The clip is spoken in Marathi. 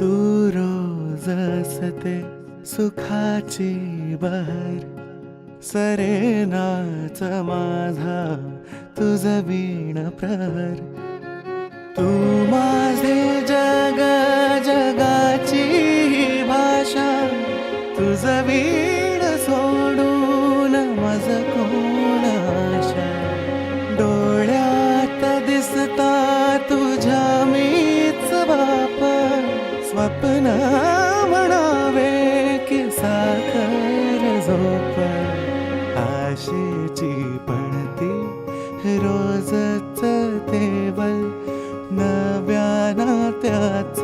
तू रोज असते सुखाची बहर, सरेनाच माझा तुझ वीण प्रहर. तू माझे जग, जगाची भाषा, तुझ वीण सोडून मज कोण आशा. डोळ्यात दिसता तुझ्या मीच बाप, स्वप्न म्हणावे की साखर झोप. आशेची पणती रोजच तेवल, नव्या नात्याच